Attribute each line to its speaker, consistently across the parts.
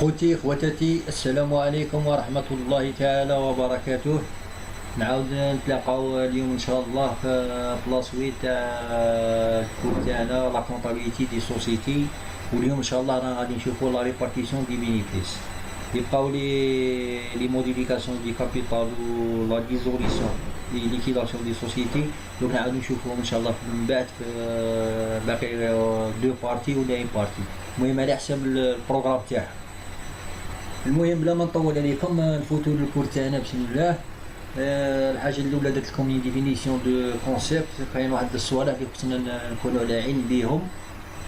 Speaker 1: خوتي خواتاتي، السلام عليكم ورحمة الله تعالى وبركاته. نعاود نتلاقاو اليوم ان شاء الله في بلاصويت تاع الكور تاعنا لا كونطابيليتي دي سوسيتي. واليوم ان شاء الله رانا غادي نشوفو لا ريبارتيسيون دي بينيفيس. يبقاو لي موديفيكاسيون دي كابيتال و لا ديزوليسيون لي ليكيداسيون دي سوسيتي. دونك نعاودو نشوفوهم ان شاء الله من بعد في باقي دو بارتي ولا اين بارتي. المهم على حساب البروغرام تاعها. المهم بلا ما نطول عليكم نفوتو للكور تاعنا بسم الله. الحاجه الاولى درت لكم ديفينيسيون دو كونسيبت. كاين واحد الصوالح اللي خصنا نكونوا على علم بهم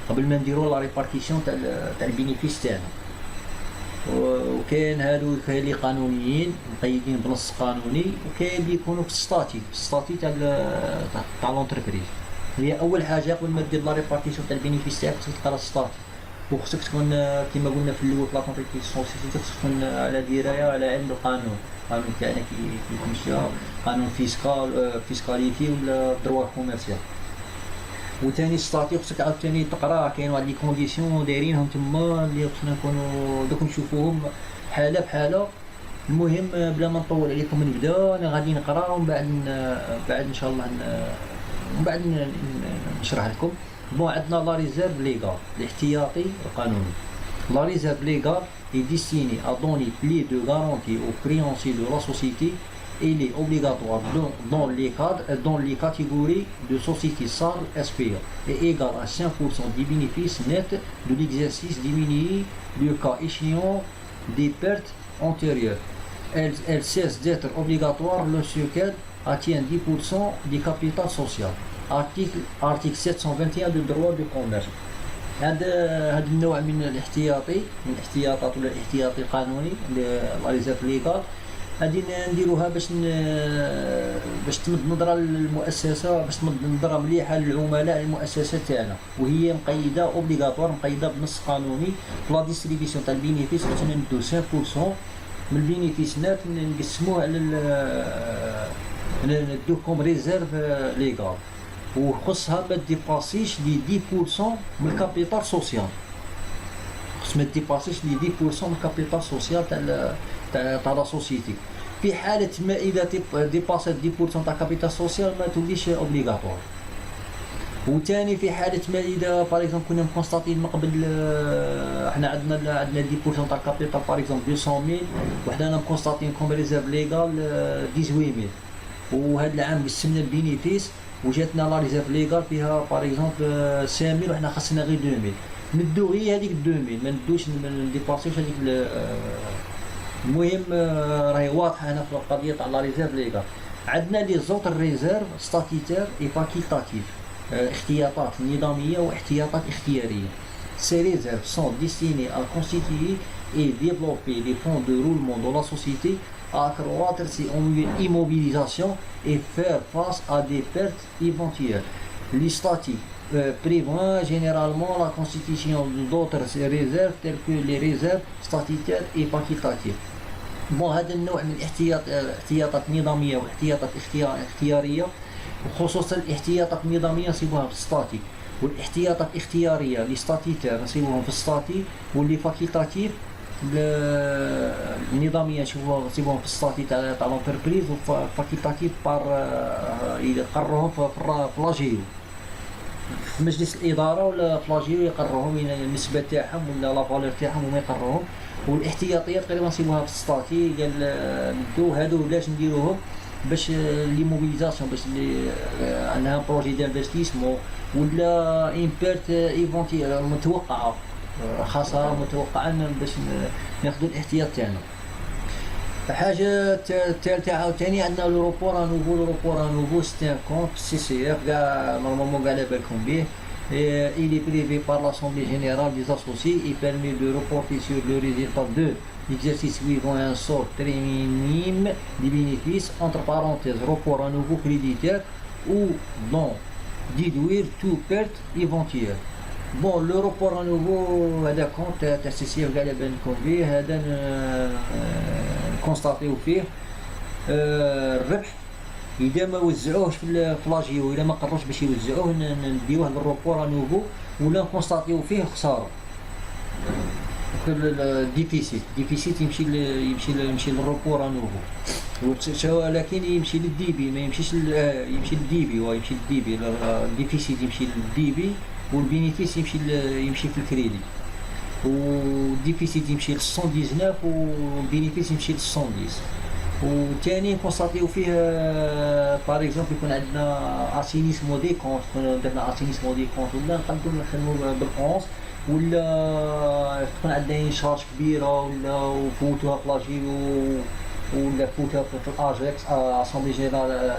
Speaker 1: قبل ما نديروا لا ريبارتيسيون تاع البينيفيس تاعنا. وكاين هادو اللي قانونيين مقيدين بنص قانوني، وكاين اللي يكونوا في الستاتي تاع لونتربريز. هي اول حاجه قبل ما دير لا ريبارتيسيون تاع البينيفيس تاعك خصك تقرا الستاتي، وخصك تكون كما قلنا في الاول في لا كونتريبيسيون خصك تكون على درايه على علم القانون. القانون تاعنا كي مشى قانون فيسكاليتي ولا دروا كوميرسيال. وثاني ستاتي خصك عاوتاني تقرا، كاين واحد لي كونديسيون دايرينهم تما اللي خصنا نكونوا دوك نشوفوهم حاله بحاله. المهم بلا ما نطول عليكم نبدا. انا غادي نقرا ومن بعد ان شاء الله من بعد نشرح لكم. بون عندنا لا ريزيرف ليغال الاحتياطي القانوني. لا ريزيرف ليغال est destiné à donner plus de garanties aux créanciers de la société. Il est obligatoire dans les catégories de sociétés SARL SPA et égal à 5% des bénéfices nets de l'exercice diminué le cas échéant des pertes antérieures. Elle cesse d'être obligatoire lorsqu'elle atteint 10% du capital social. article 721 du droit du commerce. هذا النوع من الاحتياطي، من الاحتياطات ولا الاحتياطي القانوني لا ريزيرف ليغال، غادي نديروها باش تمد نظره للمؤسسه، باش تمد نظره مليحه للعملاء المؤسسه تاعنا، وهي مقيده اوبليغاتوار، مقيده بنص قانوني. في لا ديستريبيسيون تاع البينيفيس خصنا ندو 5% من البينيفيس نات نقسموه على ندوه كوم ريزيرف ليغال، وخصها ما ديباسيش لي 10% من الكابيتال سوسيال. خص ما ديباسيش لي 10% من الكابيتال سوسيال تاع لا سوسيتي. في حاله ما اذا ديباسيت 10% تاع الكابيتال سوسيال ما توليش اوبليغاتوار. وثاني في حاله ما اذا باغ اكزومبل كنا مكونستاتين من قبل احنا عندنا 10% تاع الكابيتال باغ اكزومبل 200000 وحنا مكونستاتين كوم ريزيرف ليغال 18000، وهذا العام قسمنا البينيفيس وجاتنا لا ريزيرف ليغال فيها باغ اكزومبل 5000 وحنا خاصنا غير 2000. ندو غير هذيك 2000، ما ندوش ما نديباسيوش هذيك. المهم راهي واضحه هنا في القضيه تاع لا ريزيرف ليغال. عندنا لي زوتر ريزيرف ستاتيتير اي فاكيلتاتيف، احتياطات نظاميه واحتياطات اختياريه. Ces réserves sont destinées à constituer et développer les fonds de roulement de la société, à accroître ses immobilisations et faire face à des pertes éventuelles. Les statuts prévoient généralement la constitution d'autres réserves telles que les réserves statutaires et facultatives. هذا النوع من احتياطات نظاميه واحتياطات اختياريه، وخصوصا الاحتياطات النظاميه نصيبوها في الستاتي، والاحتياطات الاختياريه لي ستاتيتير نصيبوهم في الستاتي، واللي فاكولتاتيف النظاميه نصيبوهم في الستاتي تاع لونتربريز، وفاكولتاتيف بار يقرروهم في لاجيو في مجلس الاداره ولا في لاجيو يقرروهم النسبه تاعهم ولا لا فالور تاعهم وما يقرروهم. والاحتياطيات تقريبا نصيبوها في الستاتي. قال ندو هادو علاش نديروهم؟ باش لي موبيليزاسيون، باش عندها بروجي دانفستيسمون ولا ان بيرت ايفونتي متوقعه، خساره متوقعه، باش ناخذوا الاحتياط تاعنا. حاجه الثالثه عاوتاني عندنا لوروبور نوفو ستان كونت سي سي اف، كاع نورمالمون كاع على بالكم به. Il est prévu par l'Assemblée générale des associés et permet de reporter sur le résultat de l'exercice suivant un sort très minime des bénéfices, entre parenthèses report à nouveau créditaire, ou d'en déduire toute perte éventuelle. Bon, le report à nouveau هذا كونت تاع سي سي اف كاع على بالكم به. هذا نكونستاتيو فيه الربح اذا ما وزعوهش في لاجيو، اذا ما قرروش باش يوزعوه نديوه للروبور نوفو، ولا نكونستاتيو فيه خساره. الديفيسيت يمشي للروبور انوفو، ولكن يمشي للديبي، ما يمشيش يمشي للديبي، ويمشي للديبي، الديفيسيت يمشي للديبي، والبينيفيس يمشي في الكريدي، والديفيسيت يمشي ل 119 والبينيفيس يمشي ل 110. وثاني كونستاتيو فيه باغ اكزومبل يكون عندنا اسينيسمون دي كونت، درنا اسينيسمون دي كونت ولا نقدروا نخدموا بال11، ولا تكون عندنا اون شارج كبيره ولا وفوتوها في لاجيو ولا فوتوها في الاجيكس اسامبلي جينيرال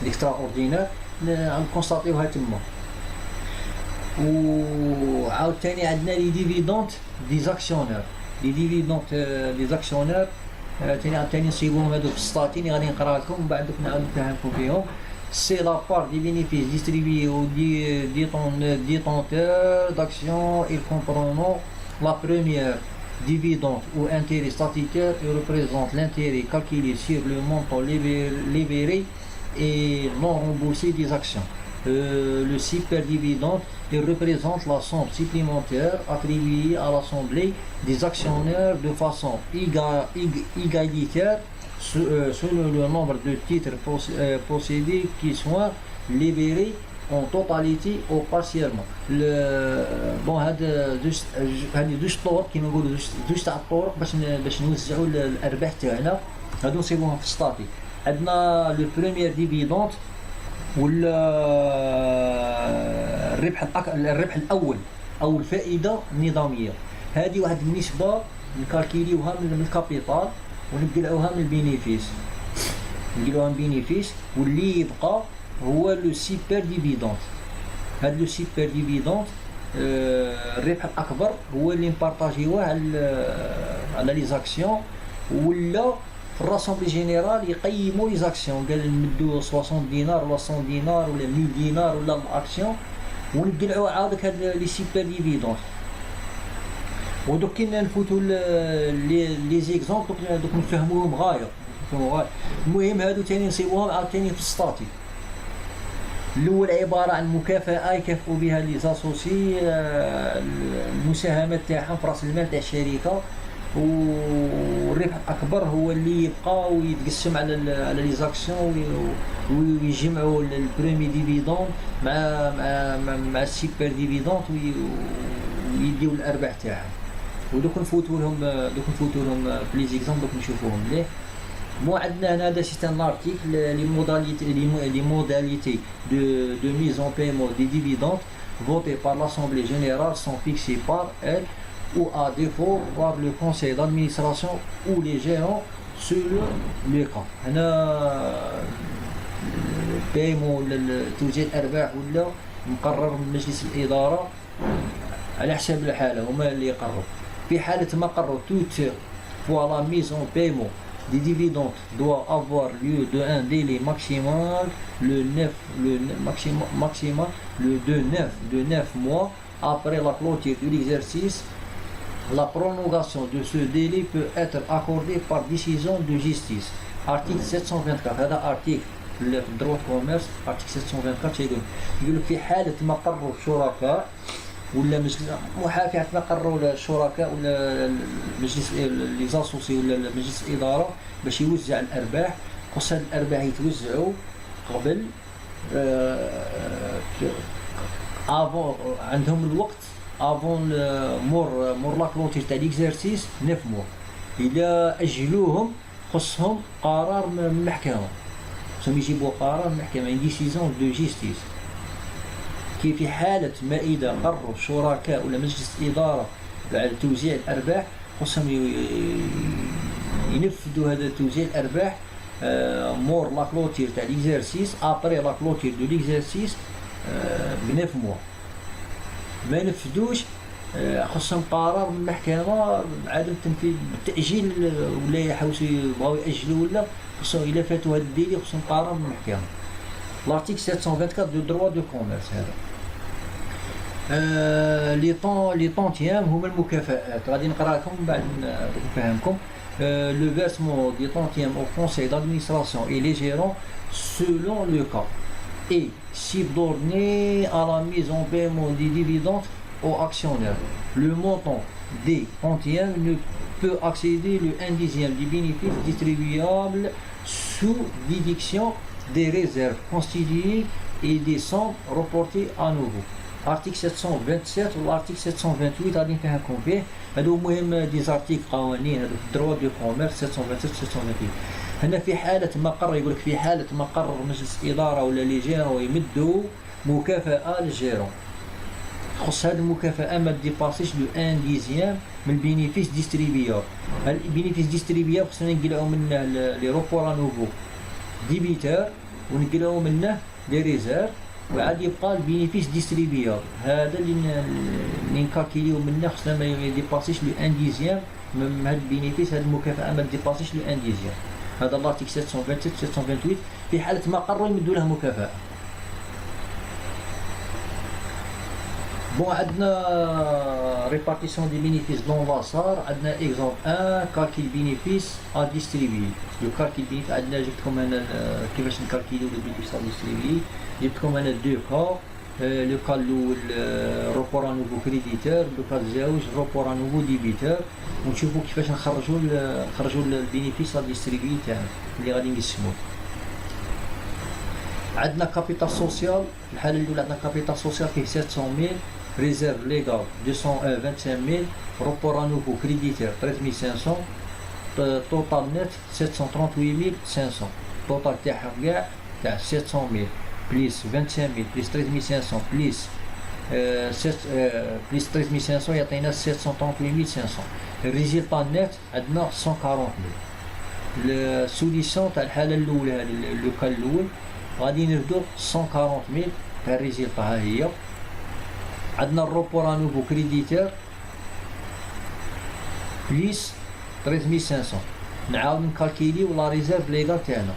Speaker 1: اكسترا اوردينير نكونستاتيوها تما. وعاوتاني عندنا لي ديفيدونت دي زاكسيونير، لي ديفيدونت دي زاكسيونير عاوتاني نصيبوهم هادوك السطاتين غادي نقرا لكم ومن بعد نعاود نفهمكم فيهم. سي لا بار دي بينيفيس ديستريبيي او détenteur d'actions. Ils comprennent la première, dividende ou intérêt statutaire, et représente l'intérêt calculé sur le montant libéré et non remboursé des actions. Le superdividende, il représente la somme supplémentaire attribuée à l'Assemblée des actionnaires de façon égalitaire selon le nombre de titres possédés qui soient libérés en totalité ou partiellement. بون هاد جوج طرق كيما نقولوا جوج تاع الطرق باش نوزعوا الارباح تاعنا، هادو نصيبوهم في السطاتي. عندنا لو بروميير ديفيدونت ولا الربح الاول او الفائده النظاميه، هذه واحد النسبه نكالكيليوها من الكابيتال ونقلعوها من البينيفيس، واللي يبقى هو لو سوبر ديفيدونت. هذا لو سوبر ديفيدونت الربح الاكبر هو اللي نبارطاجيوه على لي زاكسيون، ولا في الراسمبلي جينيرال يقيموا لي زاكسيون، قال نمدوا 60 دينار ولا 100 دينار ولا 1000 دينار ولا الاكسيون، ونقلعوا عاودك هاد لي سوبر ديفيدونت. ودوك كي نفوتوا لي زيكزامبل دوك نفهموهم غايه. المهم هادو تاني نصيبوهم عاوتاني في السطاتي. الاول عباره عن مكافاه يكافئوا بها لي زاسوسي المساهمات تاعهم في راس المال تاع الشركه، والربح الاكبر هو اللي يبقى ويتقسم على لي زاكسيون، ويجمعوا البريمي ديفيدون مع السوبر ديفيدونت ويديو الارباح تاعهم. ودوك نفوتوا لهم في لي زيكزامبل دوك نشوفوهم مليح. Moi, هذا c'est un article, les modalités de mise en paiement des dividendes votées par l'Assemblée générale sont fixées par elle ou à défaut par le conseil d'administration ou les gérants selon le cas. هنا paiement توزيع الأرباح ولا مقرر من مجلس الإدارة على حساب الحالة، هما اللي يقرروا. في حالة ما قرروا toute fois la mise en paiement des dividendes doit avoir lieu d'un délai maximal de 9 mois après la clôture de l'exercice. La prolongation de ce délai peut être accordée par décision de justice. Article 724. هذا article في الدروت كوميرس article 724 يقول في حالة ما قرروا الشركاء ولا مجلس محاكاة ما قرروا الشركاء ولا المجلس لي زاسوسي ولا مجلس الإدارة باش يوزع الأرباح، خص هاد الأرباح يتوزعوا قبل افون، عندهم الوقت افون مور لا كلوتير تاع ليكزارسيس 9 موا. إلا أجلوهم خصهم قرار من المحكمة، خصهم يجيبوا قرار من المحكمة ان ديسيزون دو جيستيس. كي في حالة ما إذا قرروا الشركاء ولا مجلس الإدارة على توزيع الأرباح خصهم ينفذوا هذا توزيع الأرباح مور لا كلوتير تاع ليكزارسيس ابري لا كلوتير دو ليكزارسيس ب 9 موا. ما ينفذوش خصهم قرار من المحكمة بعدم التنفيذ بالتأجيل، ولا يحاولوا يبغاو يأجلوا ولا خصهم إلا فاتوا هذا الديلي خصهم قرار من المحكمة. لارتيكل 724 دو دروا دو كوميرس هذا. لي طونتيام هما المكافآت، غادي نقرا لكم من بعد نفهمكم. Le versement des tantièmes au conseil d'administration et les gérants selon le cas est subordonné à la mise en paiement des dividendes aux actionnaires. Le montant des tantièmes ne peut accéder le 1/10 du bénéfice distribuable sous déduction des réserves constituées et des sommes reportées à nouveau. Article 727 ou l'article 728 غادي نفهمكم فيه. هادو مهم دي زارتيكل قوانين هادو في الدروا دو كوميرس 727 728. هنا في حالة مقر يقول لك في حالة مقر مجلس إدارة ولا لي جيرون يمدوا مكافأة للجيرون. خص هاد المكافأة ما ديباسيش لو 1/10 من البينيفيس ديستريبيور. البينيفيس ديستريبيور خصنا نقلعو منه لي روبور نوفو ديبيتور ونقلعو منه لي ريزيرف وعاد يبقى البينيفيس ديستريبيور. هذا اللي نكالكيليو منه خصنا ما يديباسيش لو 1/10 من هاد البينيفيس. هاد المكافأة ما ديباسيش لو 1/10. هذا الارتيكل 727 728 في حالة ما قرروا يمدوا له مكافأة. بون عندنا ريبارتيسيون دي بينيفيس دون لاصار. عندنا اكزومبل 1 كالكيل بينيفيس ا ديستريبيي. لو كالكيل بينيفيس عندنا جبتكم انا كيفاش نكالكيلو لو بينيفيس ا ديستريبيي. جبتكم انا دو كا. لو كا الاول روبور نوفو كريديتور، لو كا الزاوج روبور نوفو ديبيتور، ونشوفوا كيفاش نخرجوا البينيفيس ا ديستريبيي تاعنا اللي غادي نقسموه. عندنا كابيتال سوسيال. الحاله الاولى عندنا كابيتال سوسيال فيه 700,000 ريزيرف ليغال 25,000 روبور نوفو كريديتور 13,500 توتال نت 738,500. توتال تاعهم كاع تاع 700,000 بليس 25,000 بليس 13,500 بليس بليس 13,500 يعطينا 738,500. الريزلتا نت عندنا 140,000. السوليسيون تاع الحاله الاولى هذه لو كان الاول غادي نردو 140,000 تاع الريزلتا. ها هي. عندنا الروبور نوفو كريديتور بليس 13,500. نعاود نكالكيليو لا ريزيرف ليغال تاعنا.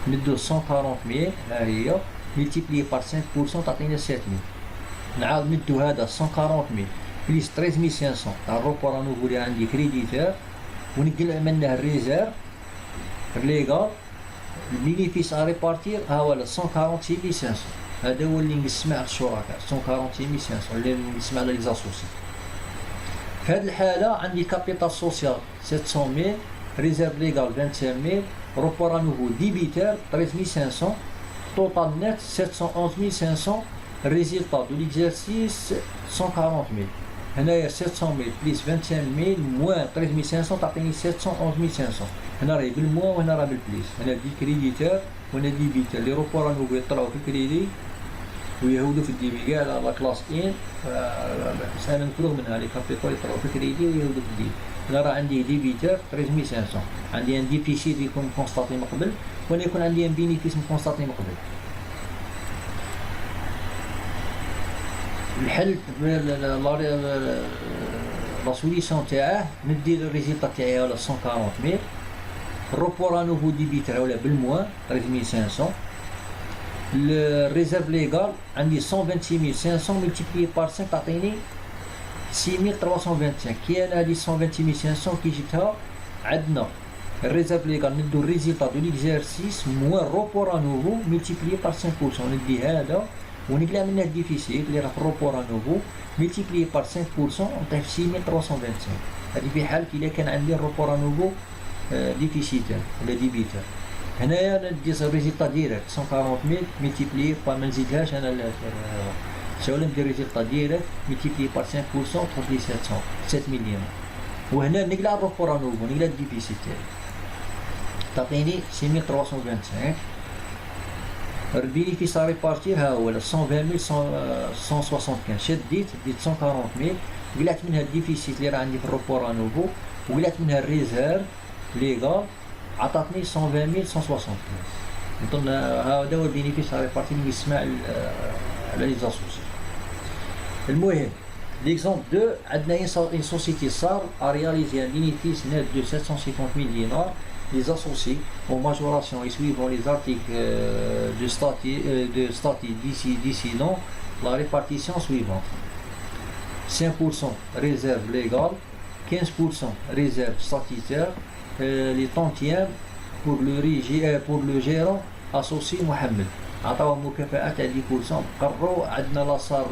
Speaker 1: ندو 140,000 ها هي ملتيبلي بار 5% تعطينا 7,000. نعاود ندو هذا 140,000 بليس 13,500 تاع الروبور نوفو اللي عندي كريديتور ونقلع منه الريزيرف ليغال. البينيفيس ا ريبارتير ها هو 146,500. هذا هو اللي نقسم على الشركاء 146,500 اللي نقسم على لي زاسوسي. في هذه الحاله عندي كابيتال سوسيال 700,000 ريزيرف ليغال 25,000 روبور نوفو ديبيتور 13,500 توتال نت 711,500. الريزلتا دو ليكزارسيس 140,000. هنايا 700,000 بليس 25,000 موان 13,500 تعطيني 711,500. هنا راهي بالموان وهنا راه بالبليس. هنا دي كريديتور وهنا ديبيتور. لي روبور نوفو يطلعوا في الكريدي ويهودوا في الديبي كاع لا كلاس ان. انا نفرغ منها لي كابيتال يطلعوا في الكريدي ويهودوا في الديبي. هنا راه عندي ديبيتور 13,500. عندي ان ديفيسيت يكون كونستاتي من قبل وانا يكون عندي ان بينيفيس كونستاتي من قبل. الحل لا سوليسيون تاعه ندير الريزلتا تاعي على 140,000. الروبور نوفو ديبيتور ولا بالموان 13,500. الريزيرف ليغال عندي 126,500 ملتيبلي بار 5 تعطيني 6,325. كي انا هادي 126,500 كي جبتها عندنا الريزيرف ليغال ندو الريزلتا دو ليكزارسيس موان روبور نوفو ملتيبلي بار 5%. ندي هذا ونقلع منه الديفيسيت اللي راه في الروبور نوفو ملتيبلي بار 5% نطيح في 6,325. هذه في حال الا كان عندي الروبور نوفو ديفيسيتان ولا ديبيتر. هنايا ندي الريزلتا ديريكت 140,000 ملتيبلي بار ما نزيدهاش انا ساولا ندير ريزلتا ديريكت ملتيبلي بار 5% تحط لي 7 مليون. وهنا نقلع الروبور نوفو نقلع الديفيسيت تاعي تعطيني 6,325. البينيفيس ا ريبارتير ها هو 120,175. شديت ديت 140,000 قلعت منها الديفيسيت اللي راه عندي في الروبور نوفو وقلعت منها الريزيرف ليغال عطاتني 120,175. نظن هذا هو البينيفيس ا ريبارتير اللي يسمع على لي زاسوسي. المهم ليكزومبل 2 عندنا اون سوسيتي صار ا رياليزي ان بينيفيس نت دو 750,000 دينار. Les associés aux majorations et suivant les articles de statut décidant la répartition suivante: 5% réserve légale, 15% réserve statutaire, les tantièmes pour le gérant associé Mohamed. عطاوه مكافأة تاع 10%. قرروا عندنا لا صار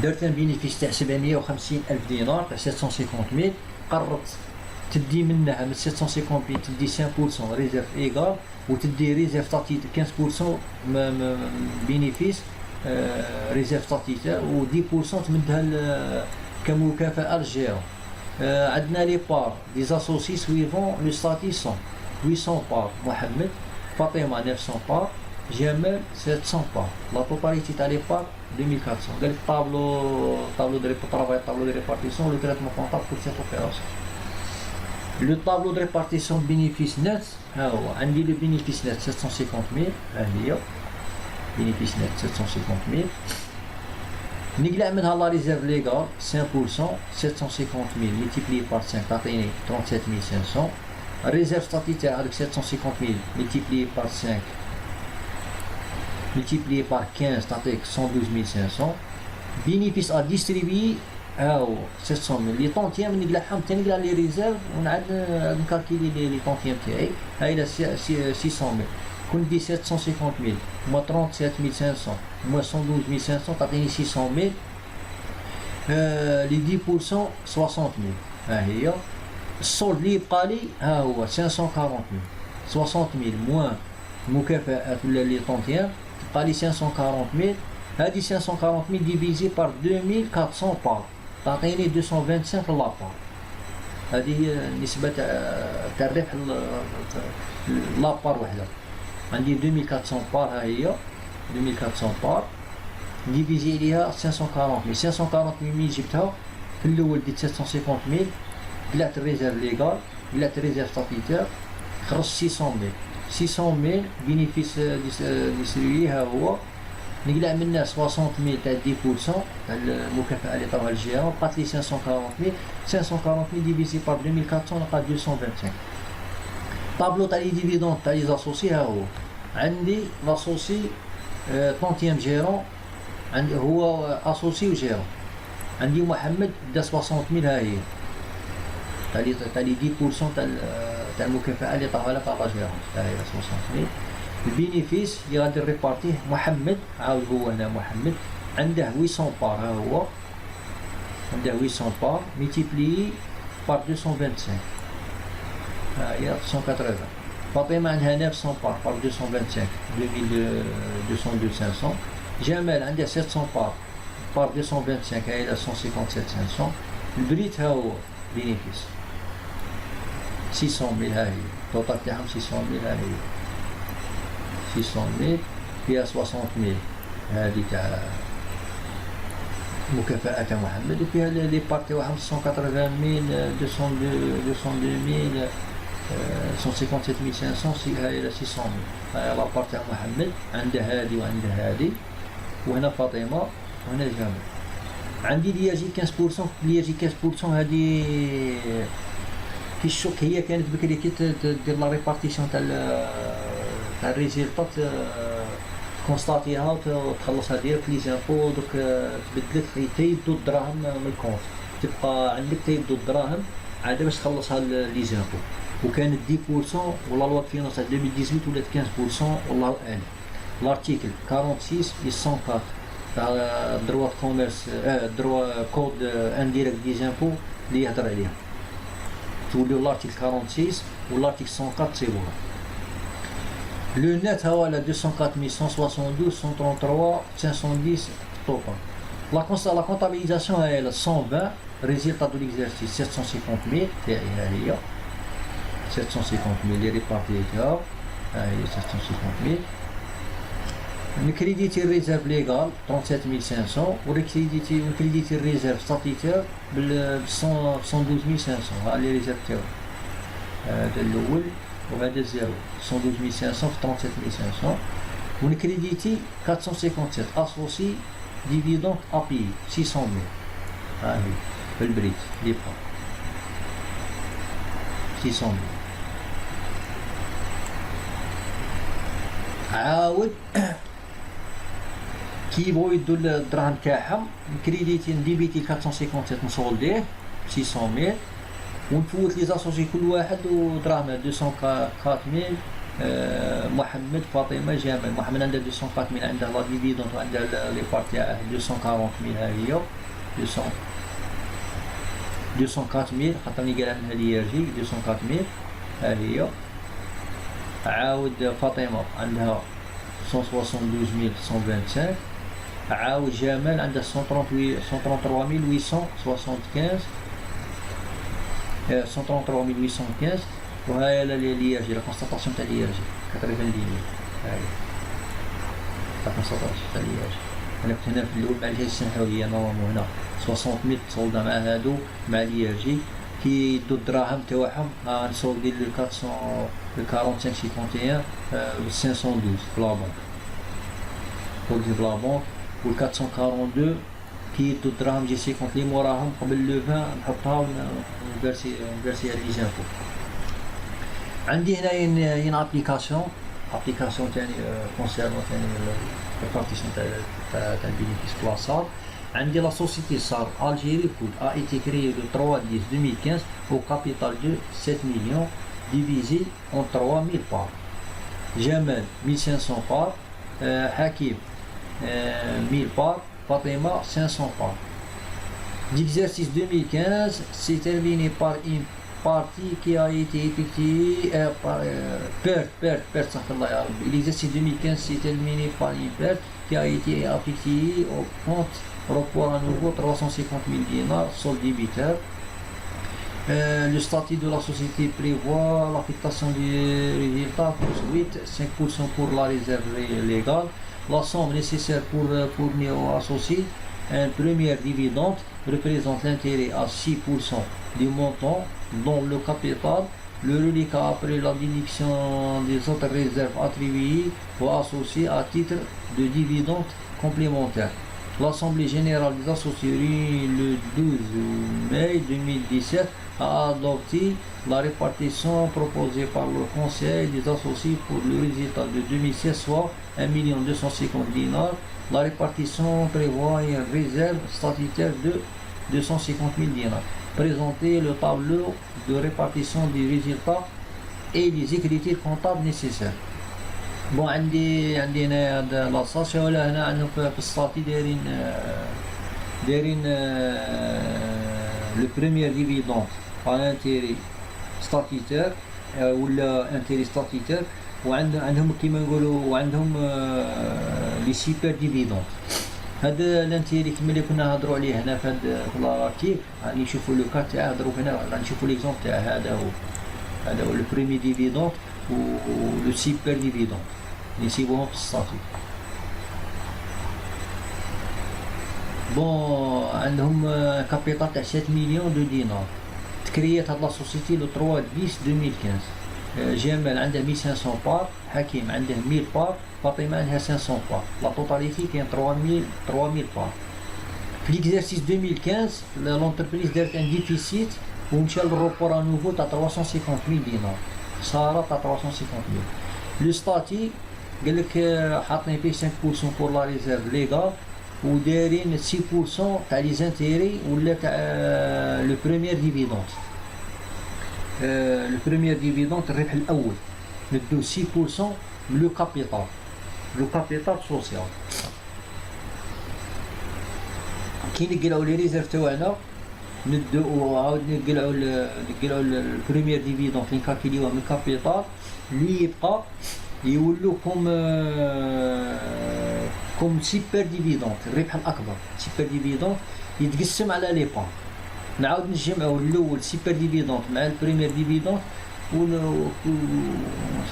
Speaker 1: درت ان بينيفيس تاع 750,000 دينار تاع 750,000 قررت تدي منها من 750,000 تدي 5% ريزيرف ايغال وتدي ريزيرف ستاتيت 15% بينيفيس ريزيرف ستاتيتير و 10% تمدها كمكافأة للجيرون. عندنا لي بار دي زاسوسي سويفون لو ستاتي 800 بار محمد، فاطمه 900 بار، جمال 700 بار، لا توتاليتي تاع لي بار 2400. قال لك طابلو دو طرافاي طابلو دو ريبارتيسيون لو تريتمون كونطابل pour cette opération. لو طابلو دو ريبارتيسيون بينيفيس نت ها هو عندي لو بينيفيس نت 750,000 ها هي بينيفيس نت 750,000 نقلع منها لا ريزيرف ليغال 5%، 750,000 ملتيبلي بار 5 تعطيني 37,500. الريزيرف ستاتيتير هذوك 750,000 ملتيبلي بار 5 ملتيبلي بار 15 تعطيك 112,500. بينيفيس ا ديستريبي ها هو 700,000. لي طونتيام نقلعهم حتى نقلع لي ريزيرف ونعاد نكالكيلي لي طونتيام تاعي هاي لا 600,000. كون دي 750,000 moins 37,500 moins 112,500 تعطيني 600,000. لي 10% 60,000 ها هي. السولد اللي يبقى لي ها هو 540,000. 60,000 موان مكافآت ولا لي طونتيام تبقى لي 540,000. هادي 540,000 ديفيزي بار 2400 بار تعطيني 225 لابار. هذه هي النسبة تاع الربح لابار وحدة. عندي 2400 بار ها هي 2400 بار ديفيزي عليها 540,000. 540,000 ملي جبتها في الاول ديت 750,000 قلعت الريزيرف ليغال قلعت الريزيرف ستاتيتير خرجت 600,000. 600,000 بينيفيس ديستريبيي ها هو نقلع منها 60,000 تاع 10% تاع المكافأة اللي طاوها الجهة بقات لي 540,000. 540,000 ديفيزي بار 2400 نلقى 225. طابلو تاع لي ديفيدون تاع لي زاسوسي ها هو عندي لاسوسي 30 جيرون عندي هو اسوسي وجيرون. عندي محمد دا 60,000 ها هي تاع لي 10% تاع المكافأة اللي طاوها لها طاوها جيرون ها هي 60,000. البينيفيس اللي غادي نريبارتيه محمد عاود هو هنا محمد عنده 800 بار ها هو عنده 800 بار ملتيبلي بار 225 ها هي 180. فاطمه عندها 900 بار 225 2200. جمال عنده 700 بار 225 ها هي 157,500. البريت ها هو بينيفيس 600,000 ها هي التوتال تاعهم 600,000 ها هي 600,000 فيها 60,000 هذه تاع مكافأة تاع محمد وفيها لي بارتي واحد 180,000 202,000 157,500 هاي 600,000. هاي لا بارتي تاع محمد عنده هذه وعنده هذه وهنا فاطمة وهنا جمال. عندي اللي يجي 15% اللي يجي 15% هذه في الشوك هي كانت بكري كي دير لا ريبارتيسيون تاع الريزلطات كونستاتيها وتخلصها ديريكت لي زامبو دوك تبدلت تيبدو الدراهم من الكونت تبقى عندك تيبدو الدراهم عاد باش تخلصها لي زامبو. وكانت 10% ولا لوا فينانس 2018 ولات 15% والله اعلم. لارتيكل 46 104 تاع دروا كوميرس دروا كود انديريكت دي زامبو اللي يهضر عليها توليو لارتيكل 46 ولارتيكل 104 تسيبوها. Le net هو على 204,172 133 510 total. La comptabilisation est à 120 résultat de l'exercice 750,000 تاعي ها هي 750,000 اللي ريبارتيتها ها هي 750,000. نكريديتي الريزيرف ليغال 37,500 ونكريديتي الريزيرف ستاتيتير بال 112,500 ها لي ريزيرف تاعو هذا الاول وهذا الزيرو 112,500 في 37,500. ونكريديتي 457 اسوسي ديفيدون ابي 600,000 ها هي بالبريد لي بقى 600,000. عاود كي يبغوا يدو الدراهم تاعهم نكريديتي نديبيتي 457 نسولديه 600,000 ونفوت لي زاسوسي كل واحد ودراهم 204,000 محمد فاطمه جمال. محمد عنده 204,000 عندها لا ديفيدون وعندها لي بار تاعه 240,000 ها هي 204,000 خاطرني قالها منها لي يرجي 204,000 ها هي. عاود فاطمه عندها 172,125. عاود جمال عندها 133,875 133,815. وهاي ليرجي لا كونستاتاسيون تاع ليرجي تقريبا لي هاي لا كونستاتاسيون تاع ليرجي. انا كنت هنا في الاول مع الجهاز السنحوي نورمالمون هنا 60,000 تصولدا مع هادو مع ليرجي كي يدو الدراهم تاعهم نسولدي لو 400 le 4551 512 بلا بونك فولدي بلا بونك و 442 كي يدو الدراهم جي 50 لي موراهم قبل لو 20 نحطها ونفيرسيها لي زانفو. عندي هنايا ين ابليكاسيون تاني كونسيرنو تاني البارتيسيون تاع البينيفيس بلاصات. عندي لا سوسيتي SAR Algérie Food a été créée le 3/10/2015 au capital de 7 millions divisé en 3000 parts. Jamal 1500 parts, Hakim 1000 parts, Fatima 500 parts. L'exercice 2015 s'est terminé par une partie qui a été effectuée perte. L'exercice 2015 s'est terminé par une perte qui a été effectuée au compte report à nouveau 350,000 dinars, solde débiteur. Le statut de la société prévoit l'affectation du résultat plus 8, 5% pour la réserve légale. La somme nécessaire pour fournir aux associés un premier dividende représente l'intérêt à 6% du montant dans le capital. Le reliquat après la déduction des autres réserves attribuées aux associés à titre de dividende complémentaire. L'Assemblée générale des associés réunie le 12 mai 2017 a adopté la répartition proposée par le Conseil des associés pour le résultat de 2016, soit 1,250,000 dinars. La répartition prévoit une réserve statutaire de 250,000 dinars. Présenter le tableau de répartition des résultats et les écritures comptables nécessaires. بون عندي هنا هاد لاصاص ولا هنا عندهم في السطاتي دايرين لو بريمير ديفيدون ان انتيري ستاتيتير ولا انتيري ستاتيتير وعندهم كيما نقولوا وعندهم لي سيبر ديفيدون. هذا الانتيري كيما اللي كنا نهضروا عليه هنا في هاد لارتيك راني نشوفوا لو كات تاعه هضروا هنا راني نشوفوا ليكزومبل تاع هذا هو لو بريمير ديفيدون و لو سيبر ديفيدون نسيبوهم في السطاتي. بون عندهم كابيتال تاع 7 مليون دو دينار. تكريات هاد لا سوسيتي لو 3/10/2015. جمال عنده 1500 بار، حكيم عنده 1000 بار، فاطمه عندها 500 بار. لا توتاليتي كاين 3000 بار. في ليكزارسيس 2015 لونتربريز دارت ان ديفيسيت ومشى للروبور انوفو تاع 350,000 دينار، خساره تاع 350,000. لو ستاتي قال لك حاطين فيه 5% بور لا ريزيرف ليغال ودايرين 6% تاع لي زانتيري ولا تاع لو بريمير ديفيدونت. لو بريمير ديفيدونت الربح الاول ندو 6% من لو كابيتال سوسيال. كي نقلعوا لي ريزيرف تاعنا ندو عاود نقلعوا البريمير ديفيدونت اللي نكالكيليوه من كابيتال اللي يبقى يولو كوم سيبر ديفيدونت الربح الاكبر. سيبر ديفيدونت يتقسم على لي بان. نعاود نجمعوا الاول سيبر ديفيدونت مع البريمير ديفيدونت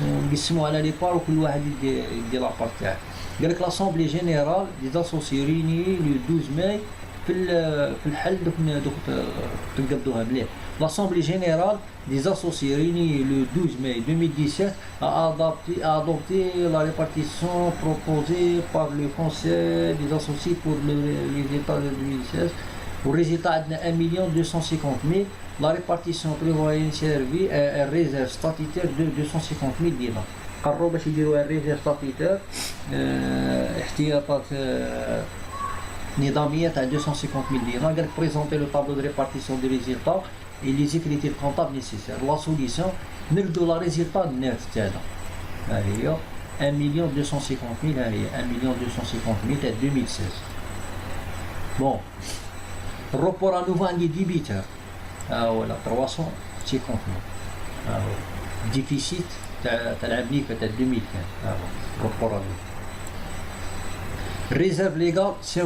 Speaker 1: ونقسموا على لي بار وكل واحد يدير لابار تاعه. قالك لاسامبلي جينيرال دي اسوسي ريني لو 12 ماي في الحل دوك تنقضوها مليح. L'Assemblée générale des associés réunie le 12 mai 2017 a adopté la répartition proposée par le Conseil des associés pour le résultat de 2016. Au résultat, on a 1,250,000. La répartition prévoit une réserve statutaire de 250,000 dinars. قرروا باش يديروا الريزيرف ستاتيتير احتياطات نظاميه تاع 250,000 دينار. قالك بريزونتي لو طابلو دو ريبارتيسيون دو ريزولتا et les écritures comptables nécessaires. La solution نلقوا لا ريزولتا نيت تاعنا ها هي 1,250,000 ها هي 1,250,000 تاع 2016. بون الروبور انوفو عندي ديبيتور ها هو 350,000 ها هو ديفيسيت تاع العمليكه تاع 2015 ها هو الروبور انوفو. الريزيرف ليغال 5%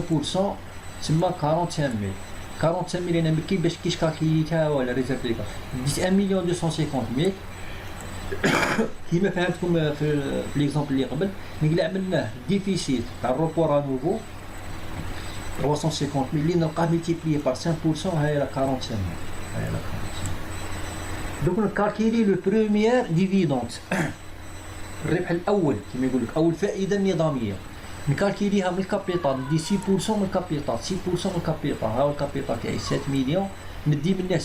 Speaker 1: تما 45,000 انا كيفاش كالكيليتها ولا ريزيرف ليغال ديت 1,250,000 كيما فهمتكم في ليكزومبل اللي قبل اللي عملناه ديفيسيت تاع الروبور انوفو 350,000 اللي نلقاه ملتيبلي بار 5% هاي لا 45,000 هاي لا 45. دوك نكالكيلي لو بروميير ديفيدونت الربح الاول كيما يقول لك او الفائده النظاميه نكالكيليها من الكابيتال ندي 6% من الكابيتال 6% من الكابيتال ها هو الكابيتال تاعي 7 مليون ندي منه 6%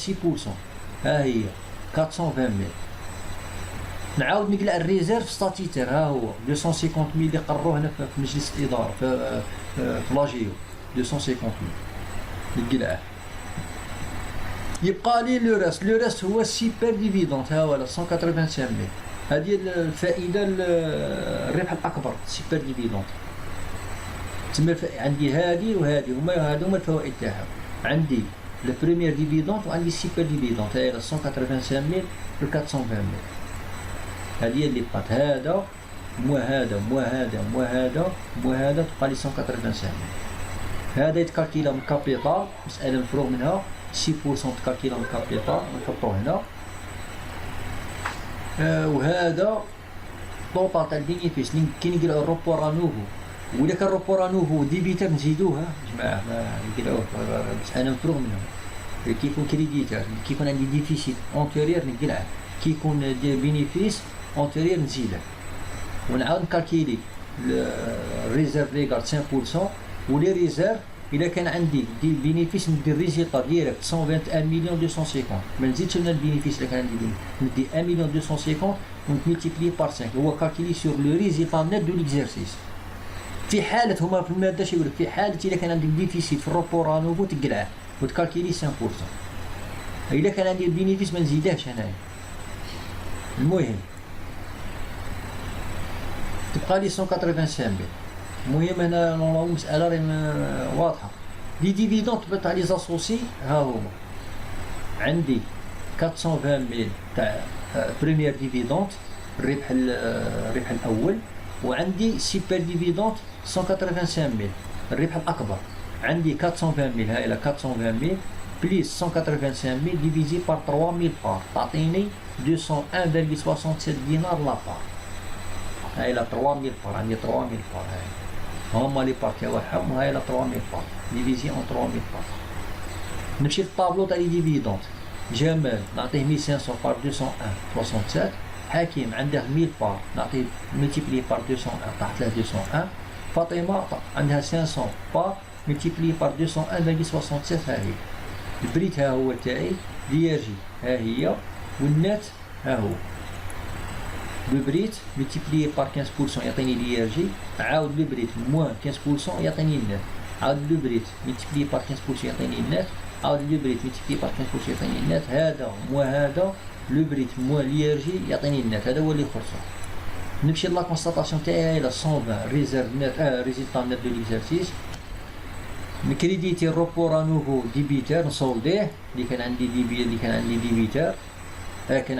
Speaker 1: ها هي 420,000 نعاود نقلع الريزيرف ستاتيتير ها هو 250,000 اللي قروه هنا في مجلس الاداره في لاجيو 250,000 نقلعه يبقى لي لو راست هو السيبر ديفيدونت ها هو 185,000 هذه الفائده الربح الاكبر سيبر ديفيدونت تما عندي هذه وهذه هما الفوائد تاعها عندي لو بريمير ديفيدونت وعندي السيبر ديفيدونت هي 185,000 و 420,000 هذه اللي بقات هذا مو هذا تبقى لي 185,000 هذا يتكالكيلا من الكابيتال مسألة مفروغ منها 6% تكالكيلا من الكابيتال نحطوه هنا وهذا طوطال تاع البينيفيس كي نقلعو الروبور انوفو ولا كان الروبور انوفو ديبيتر نزيدوه جماعه ما نقلعوه مسألة مفروغ منها كي يكون كريديتر كي يكون عندي ديفيسيت اونتيريور نقلعه كي يكون بينيفيس اونتيريور نزيده ونعاود نكالكيلي الريزيرف ليغال 5% ولي ريزيرف الا كان عندي دي بينيفيس ندير ريزيلطا ديريكت 121,250 ما نزيدش لنا البينيفيس الا كان عندي ندي 1,250 ونتملتيبلي بار 5 هو كالكيلي سور لو ريزيلطا نت دو ليكزيرسيس في حاله هما في الماده شي يقول في حاله الا كان عندي ديفيسيت في الروبور انوفو تقلعه وتكالكيلي 5% الا كان عندي البينيفيس ما نزيدهش هنايا المهم تبقى لي 185,000 المهم هنا نورمالمون مسألة راهي واضحة لي ديفيدونت تاع لي زاسوسي ها هما عندي 420,000 تاع بريمير ديفيدونت الربح الأول وعندي سيبر ديفيدونت 185,000 الربح الأكبر عندي 420,000 هاي 420,000 بليس 185,000 ديفيزي بار 3,000 بار تعطيني 201,67 دينار لا بار هاي 3,000 بار عندي 3,000 بار هاي هما لي بار تاعهم هاي 3,000 بار ديفيزي اون 3,000 بار نمشي للطابلو تاع لي ديفيدونت جمال نعطيه 1,500 بار 201 67 حكيم عنده 1,000 بار نعطيه ملتيبلي بار 201 طاحت له 201 فاطمه عندها 500 بار ملتيبلي بار 201,67 ها هي البريت ها هو تاعي ليرجي ها هي والنات ها هو لو بريت ملتيبلي بار 15% يعطيني ليرجي عاود لو بريت موان 15% يعطيني النات عاود لو بريت ملتيبلي بار 15% يعطيني النات عاود لو بريت ملتيبلي بار 15% يعطيني النات هذا هذا لو بريت موان ليرجي يعطيني النات هذا هو اللي خرصو نمشي لا كونستاتاسيون تاعي هي 120 ريزيرف نت ريزلتا نت دو ليكزيرسيس نكريديتي الروبور انوفو ديبيتر نسولديه اللي كان عندي ديبيتر كان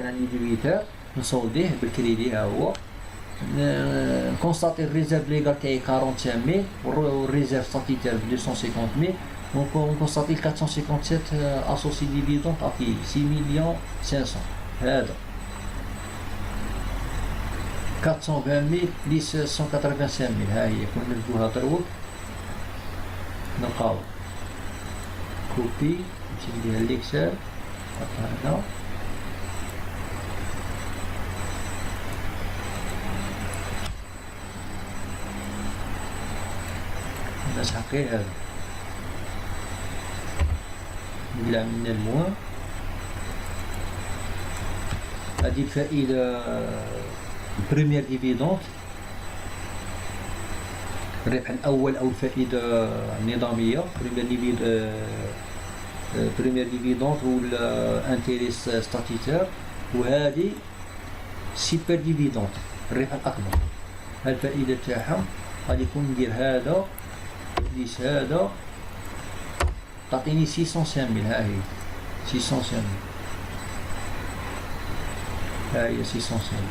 Speaker 1: عندي ديبيتر نسولديه بالكريدي ها هو نكونستاتي الريزيرف ليغال تاعي 45,000 والريزيرف ستاتيتير 250,000 ونكونستاتي 457 اسوسي ديفيدونت في 6,500,000 هذا 420,000 بليس 185,000 ها هي كون نردوها دروك نلقاو كوبي نمشي نديرها ليكسل نحطها هنا نسحق غير هذا نقلع منا الموان هذه الفائدة البريمير ديفيدونت الربح الأول أو الفائدة النظامية بريمير ديفيدونت والانتيريس ستاتيتير وهذه سيبر ديفيدونت الربح الاكبر. الفائده تاعها غادي يكون ندير هذا بليس هذا تعطيني 605,000. ها هي 605,000 ها هي 605,000.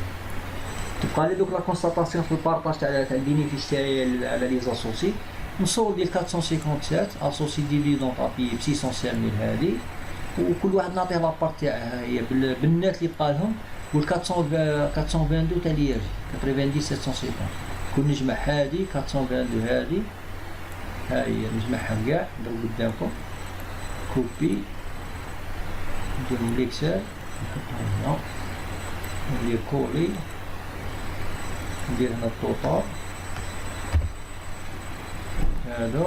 Speaker 1: تبقى لي دوك لا كونستاتاسيون في البارطاج تاع البينيفيس تاعي على لي زاسوسي. نصور ديال 457 اسوسي ديفيدونت ابي ب 605,000 هذه، وكل واحد نعطيه لابارت تاعها هي بالنات اللي بقى لهم، وال 422 تاع لياجي 90 750. كل نجمع هذه 422 هذه ها هي نجمعهم كاع نديرو قدامكم كوبي ندير من ليكسل نحطهم هنا ندير كولي ندير هنا الطوطال هذا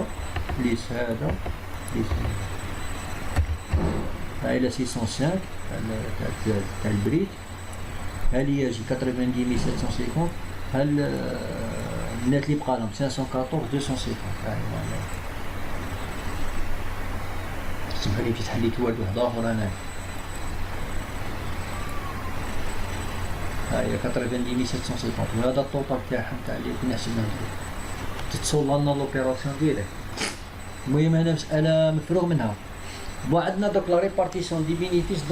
Speaker 1: بليس هذا بليس هاي لا 605 تاع البريد. ها لي يجي 90 750. ها النات اللي بقى لهم 514 250. هاي تسمح لي في تحليت واحد اخر انا هاي 90 750. وهذا الطوطال تاعهم تاع اللي كنا حسبناه تتصور لنا لوبيراسيون ديالك. المهم هنا مساله مفروغ منها. وعندنا دوك لا ريبارتيسيون دي بينيفيس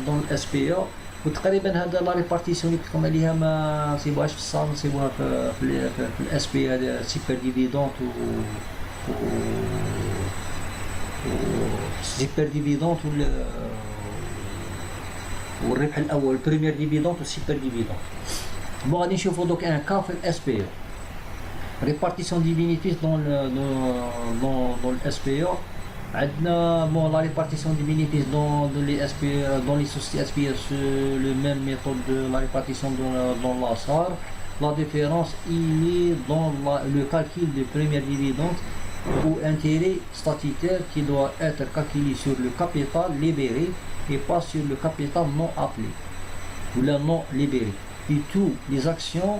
Speaker 1: دون الاس بي او، وتقريبا هذا لا ريبارتيسيون اللي قلت لكم عليها ما نصيبوهاش في الصال، نصيبوها في الاس بي هذا سيبر ديفيدونت و سيبر ديفيدونت والربح الاول بريمير ديفيدونت والسيبر ديفيدونت. بون غادي نشوفو دوك ان كا في الاس بي او ريبارتيسيون دي بينيفيس دون الاس بي او. عندنا بون لا ريبارتيسيون دي بينيفيس دون لي اس بي دون لي سوسيتي اس بي اس لو ميم ميثود دو لا ريبارتيسيون دون لا SAR. La différence il est dans le calcul du premier dividende ou intérêt statutaire qui doit être calculé sur le capital libéré et pas sur le capital non appelé ou le non libéré. Et tous les actions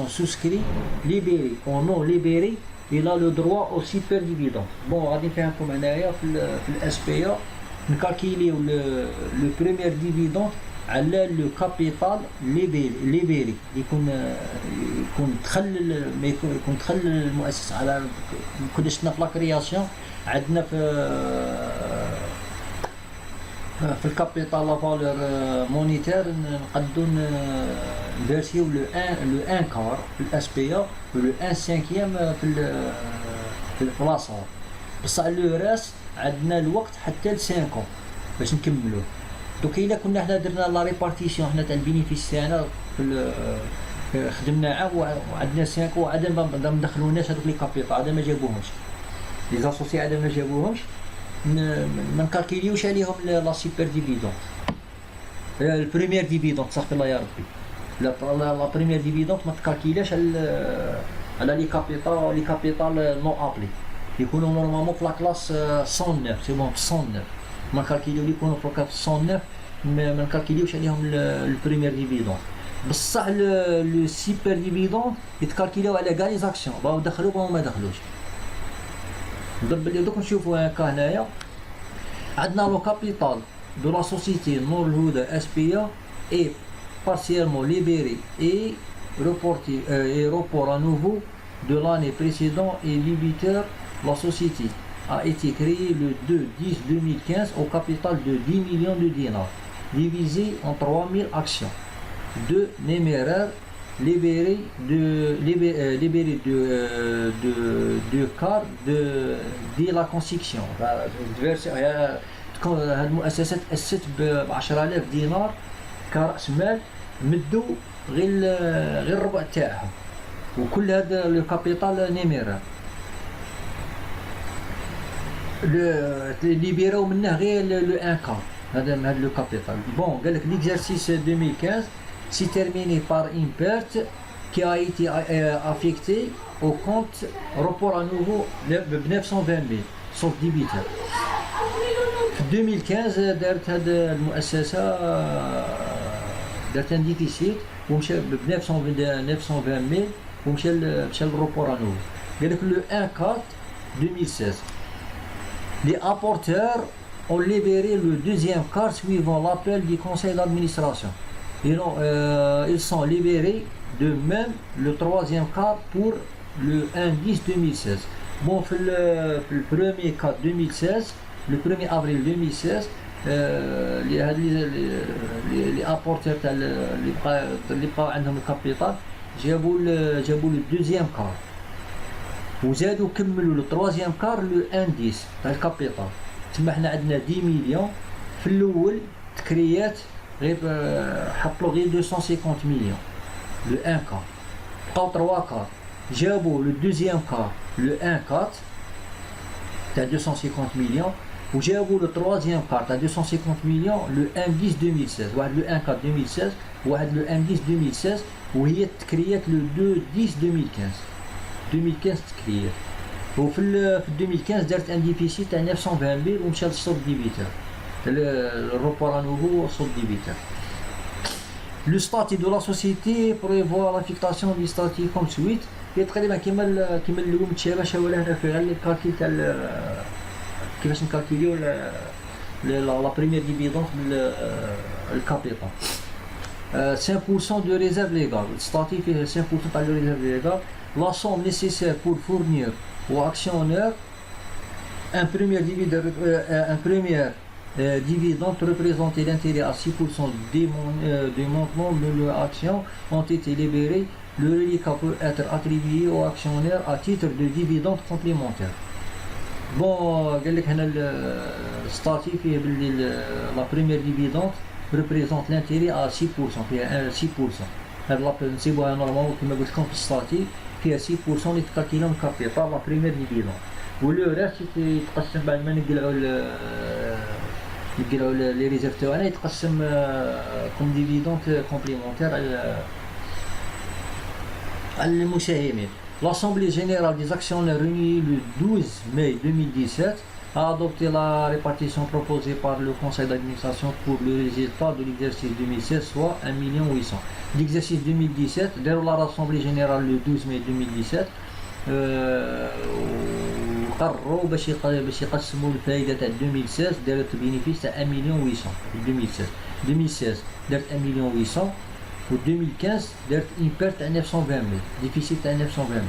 Speaker 1: souscrites libérées ou non libérées, il a le droit au super dividende. Bon, غادي نفهمكم هنايا في الاس بي او نكالكيليو لو بريمير ديفيدوند على لو كابيتال ليبيري يكون دخل المؤسس على كنا شفنا في لا كرياسيون عندنا في الكابيتال لا فالور مونيتير نقدو نفيرسيو لو 1 كار في الاس بي او ولو 1 سانكيام في البلاصه. بصح لو راس عندنا الوقت حتى ل 5 باش نكملوه. دوك الا كنا حنا درنا لا ريبارتيسيون حنا تاع البينيفيس تاعنا خدمنا وعندنا 5 وعاد ما ندخلوناش هذوك لي كابيتال عاد ما جابوهمش لي زاسوسي عاد ما جابوهمش ما نكالكيليوش عليهم لا سوبر ديفيدون البريمير ديفيدون صافي الله يا ربي لا بريمير ديفيدون ما تكالكيلاش على لي كابيتال نو ابلي يكونوا نورمالمون في لا كلاس 109 سي بون 109 ما نكالكيليو يكونوا في الكلاس 109 ما نكالكيليوش عليهم البريمير ديفيدون. بصح لو سوبر ديفيدون يتكالكيليو على كاع لي زاكسيون باغا دخلوا باغا ما دخلوش. نضرب لي دوك نشوفوا هكا هنايا عندنا لو كابيتال دو لا سوسيتي نور الهدى اس بي او اي partiellement libéré et reporté et report à nouveau de l'année précédente et débiteur. La société a été créée le 2/10/2015 au capital de 10 millions de dinars divisé en 3000 actions de numéraire libéré de quart de la construction. تكون هاد المؤسسات أسست ب 10,000 دينار كرأس مال مدو غير الربع تاعها وكل هذا لو كابيتال نيميرا ليبيراو منه غير لو ان كار هذا لو كابيتال. بون قال لك ليكزارسيس 2015 سي تيرميني بار ان بيرت كي ا ايتي افيكتي او كونت روبور ا نوفو ب 920,000 سوف ديبيتر. في 2015 دارت هاد المؤسسه دارت ان ديفيسيت ومشى ب 920,000 ومشى للروبور ا نوفو. قال لك لو 1 4 2016 les apporteurs ont libéré le deuxième quart suivant l'appel du conseil d'administration. Ils sont libérés de même le troisième quart pour le 1-10 2016. Bon, le premier quart 2016, le 1er avril 2016, les apporteurs اللي بقاو عندهم الكابيتال جابوا le deuxième quart وزادوا كملوا le troisième quart le 1-10 تاع الكابيتال. تما حنا عندنا 10 مليون في الاول تكريات غير حطوا غير 250 مليون le 1 quart. بقاو 3 quart جابوا le deuxième quart le 1-4 تاع 250 مليون وجابوا le troisième quart تاع 250 مليون le 1-10 2016. واحد le 1-4 2016 وواحد le 1-10 2016 وهي تكريات le 2-10 2015 تكريات. وفي 2015 دارت ان ديفيسيت تاع 920 ميل ومشى للسود ديبيتور الروبور انوفو سود ديبيتور. Le statut de la société prévoit l'affectation du statut comme suite. هي تقريبا كيما اليوم متشابه ولا هنا في غير الكالكيل تاع كيفاش نكالكيليو لا بريمير ديفيدونس بالكابيتال. 5% de réserve légale. Le statut fait 5% de réserve légale. La somme nécessaire pour fournir aux actionnaires un premier dividende représentait l'intérêt à 6% des montements de l'action ont été libérés. Le reliquat peut être attribué aux actionnaires à titre de dividende complémentaire. Bon, قال لك هنا الستاتي فيه باللي لا بريمير ديفيدونت représente l'intérêt à 6%. فيها 6%. هاد نسيبوها نورمال كما قلت لكم في الستاتي فيها 6% اللي تكالكيلهم كابيتال لا بريمير ديفيدونت. ولو ريست يتقسم بعد ما نقلعوا لي ريزيرف تاعنا يتقسم كوم ديفيدونت كومبليمونتير على المساهمين. L'Assemblée générale des actionnaires réunie le 12 mai 2017 a adopté la répartition proposée par le conseil d'administration pour le résultat de l'exercice 2016, soit 1 800 000. L'exercice 2017, dès l'Assemblée générale le 12 mai 2017, قرروا باش يقسموا الفائده تاع 2016 دارت بينيفيس تاع 1 800 2016. 2016 دارت 1 800 و 2015 دارت une perte à 920 000 déficit à 920 000.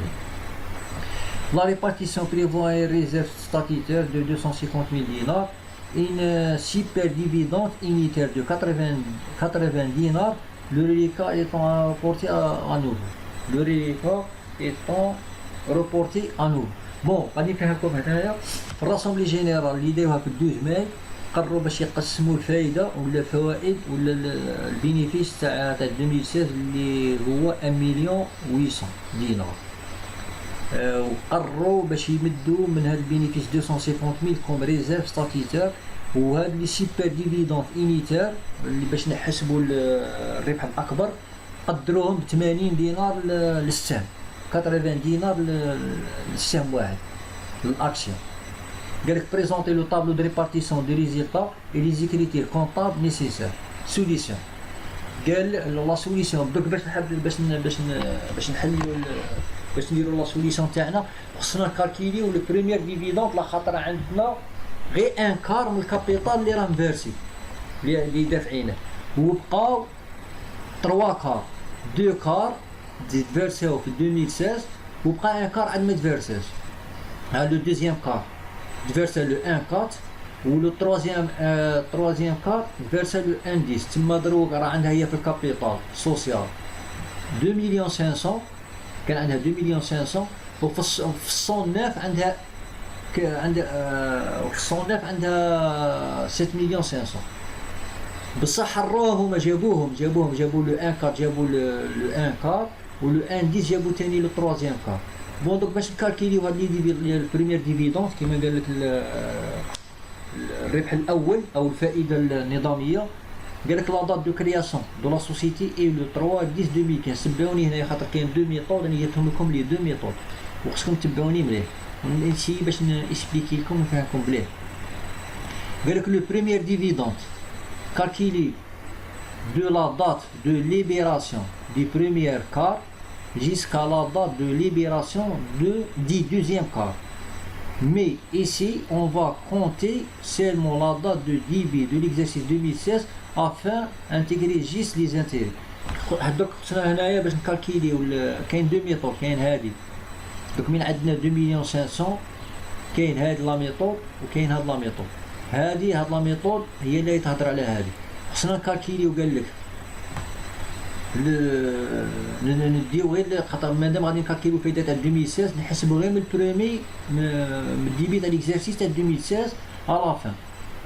Speaker 1: La répartition prévoit une réserve statutaire de 250 000 dinars, une super dividende unitaire de 80 dinars, le reliquat étant reporté à nouveau. Le reliquat étant reporté à nouveau. بون غادي نفهمكم هنايا في الراسمبلي جينيرال اللي داوها في 12 ماي قرروا باش يقسموا الفائده ولا الفوائد ولا البينيفيس تاع 2016 اللي هو 1 800 دينار. وقرروا باش يمدوا من هذا البينيفيس 250,000 كوم ريزيرف ستاتيتير وهاد لي سوبر ديفيدونت انيتير اللي باش نحسبوا الربح الاكبر قدروهم ب 80 دينار للسهم 80 دينار للسهم واحد للاكسيون. قال لك بريزونتي لو طابلو دو ريبارتيسيون دي ريزولتا اي لي زيكريتير كونطابل نيسيسير. سوليسيون قال لا سوليسيون دوك باش نحلوا باش نديروا لا سوليسيون تاعنا خصنا نكالكيليو لو بريمير ديفيدونت لاخاطر عندنا غير ان كار من الكابيتال اللي راه مفيرسي اللي دافعينه وبقاو 3 كار 2 كار ديفيرسيو في 2016 وبقى ان كار عاد ما ديفيرسيش. ها لو دوزيام كار ديفيرسي لو 1-4 ولو troisième كار ديفيرسي لو 1-10. تما دروك راه عندها هي في الكابيتال سوسيال 2,500,000 كان عندها 2,500,000 وفي الصناف عندها في الصناف عندها 7,500,000. بصح حروه هما جابوا لو 1-4 جابوا لو 1-4 ولو 1-10 جابوا ثاني لو troisième كار. بون دوك باش نكالكيليو هاد لي البريمير ديفيدونت كيما قال لك الربح الاول او الفائده النظاميه قال لك لا دات دو كرياسيون دو لا سوسيتي اي لو 3/10/2015. تبعوني هنايا خاطر كاين دو ميثود انا جبتهم لكم لي دو ميثود وخصكم تبعوني مليح ونسي باش نسبليكي لكم ونفهمكم مليح. قال لك لو بريمير ديفيدونت calculé de la date de libération du premier quart jusqu'à la date de libération du deuxième quart. Mais ici, on va compter seulement la date de début de l'exercice 2016 afin d'intégrer juste les intérêts. هذوك خصنا هنايا باش نكالكيليو كاين دو ميثود كاين هذه دوك من عندنا 2 مليون 500 كاين هذه لا ميثود وكاين هذه لا ميثود هذه لا ميثود هي اللي تهضر على هذه خصنا نكالكيليو قال لك نديو غير خاطر مادام غادي نكالكيلو الفايده تاع 2016 نحسبو غير من البرومي من الديبي تاع ليكزارسيس تاع 2016 على فان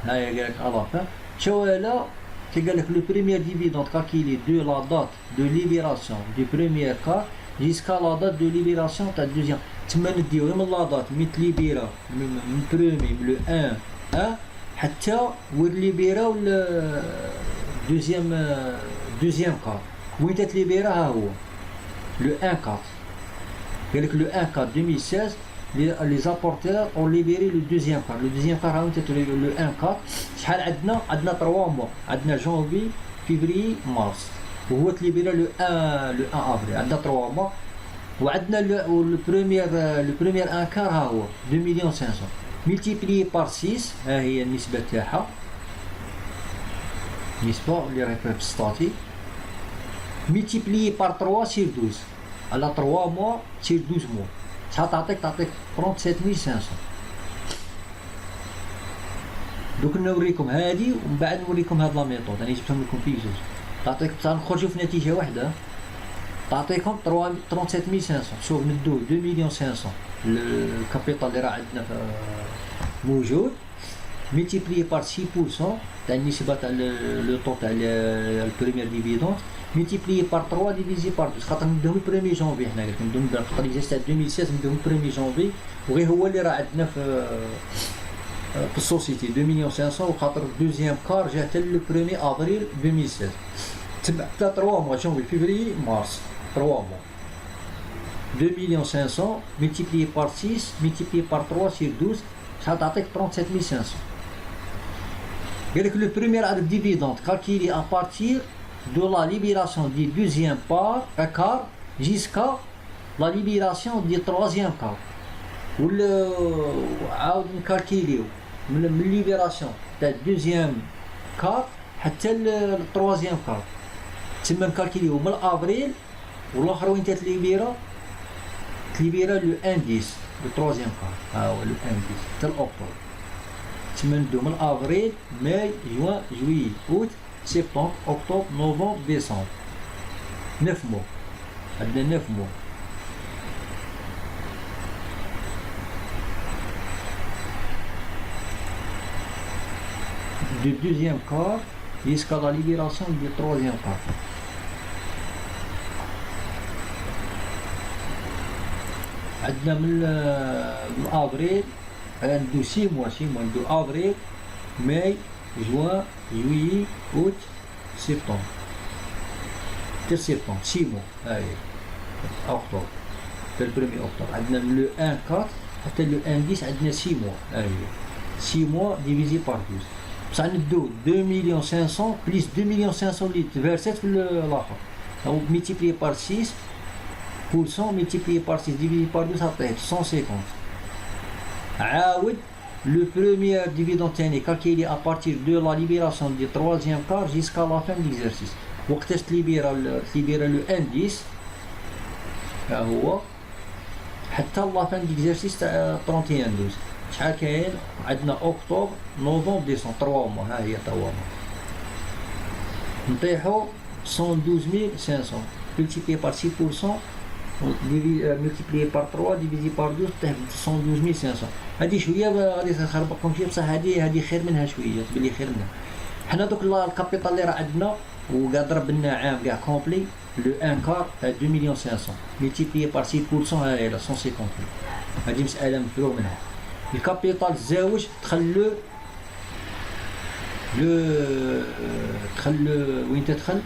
Speaker 1: هاهي قال لك على فان شو هذا كي قال لك لو بريمير ديفيدون كالكيلي دو لا دات دو ليبيراسيون دو بريمير كار جيسكا لا دات دو ليبيراسيون تاع الدوزيام تما نديو غير من لا دات من ليبيرا من برومي من لو 1 حتى ود ليبيراو دوزيام كار وين تتليبيرا ها هو لو 1 4 قال لك لو 1 4 2016 les apporteurs ont libéré le deuxième quart. Le deuxième quart, le 1 quart. شحال عندنا 3 mois. عندنا janvier, février, mars. وهو تليبيرا le 1 avril. عندنا 3 mois. وعندنا le premier 1 quart ها هو 2 مليون 500. multiplié par 6 ها هي النسبة تاعها. النسبة اللي راهي في الستاتي. multiplié par 3 sur 12. على 3 mois sur 12 mois. شحال تعطيك 37500 دوك نوريكم هادي ومن بعد نوريكم هاد لا ميثود انا جبتهم لكم في جوج تعطيك نخرجوا في نتيجه واحده تعطيكم 37500 شوف ندو 2 مليون 500 الكابيتال اللي راه عندنا موجود ملتيبلي بار 6% تاع النسبه تاع لو طو تاع البريمير ديفيدون multiplié par 3 divisé par 2 خاطر ندوم البريمي جونفي حنا قلت ندوم خاطر ليكزيست تاع 2016 ندوم البريمي جونفي وغير هو اللي راه عندنا في السوسيتي 2 مليون 500 وخاطر الدوزيام كار جا حتى لو بريمي افريل 2016 تبع 3 موا جونفي فيفري مارس 3 موا 2 مليون 500 multiplié par 6 multiplié par 3 sur 12 شحال تعطيك 37500 قال لك لو بريمير ديفيدون كالكيلي ا بارتير de la libération du deuxième quart jusqu'à la libération du troisième quart. وعاود نكالكيليو من libération تاع الدوزيام كار حتى التروازيام كار تما نكالكيليو من افريل والاخر وين تليبيرا لو انديس لو تروازيام كار ها هو لو انديس حتى الاوكتوبر تما ندو من افريل ماي جوان جويي اوت سبتمبر اكتوبر نوفمبر ديسمبر 9 mois عندنا 9 mois du deuxième quart jusqu'à la libération du troisième quart عندنا من افريل ندو 6 mois ندو افريل ماي juin, juillet, août, septembre. C'était septembre, 6 mois. Allez, octobre. C'est le 1er octobre. On a le 1, 4, حتى le 1, 10, on a 6 mois. Allez, 6 mois divisé par 12. Ça nous donne 2 500 plus 2 500 litres versés sur l'affaire. Donc multiplié par 6, multiplié par 6 divisé par 12, ça fait 150. عاود le premier dividende تاني calculé à partir de la libération du troisième quart jusqu'à la fin de l'exercice. وقتاش تليبيرا لو انديس ها هو حتى لا فان ديكزارسيس تاع 31 12 شحال كاين عندنا اكتوبر نوفمبر ديسمبر 3 موا ها هي 3 موا نطيحو 112500 multiplié par 6% multiplié par 3 divisé par 12 تحت 112500 هذه شويه غادي تخربقكم شويه بصح هذه خير منها شويه تبلي خير منها حنا دوك الكابيتال اللي راه عندنا وكاع ضرب لنا عام كاع كومبلي لو 1 كار 2 مليون 500 multiplié par 6% ها هي 150 هذه مساله مفروغ منها الكابيتال الزاوج دخل وين تدخل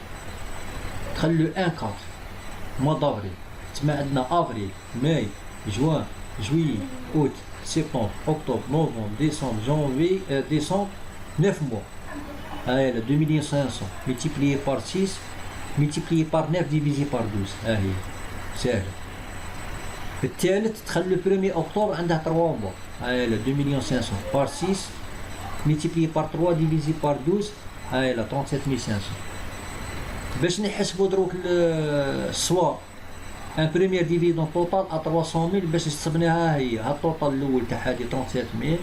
Speaker 1: لو 1 كار موا دافريل تما عندنا افريل ماي جوان جويي اوت سبتمبر اكتوبر نوفمبر ديسمبر جانفي ديسمبر 9 mois ها هي 2 مليون 500 multiplié par 6 multiplié par 9 divisé par 12 ها هي ساهله الثالث دخل لو 1 أكتوبر عنده 3 موا، هاي 2 مليون 500 بار 6 ملتيبلي بار 3 ديفيزي بار 12، هاي 37500. باش نحسبوا دروك السوا ان بريمير ديفيدون توتال ا 300000 باش حسبناها هي ها التوتال الاول تاع هادي 37000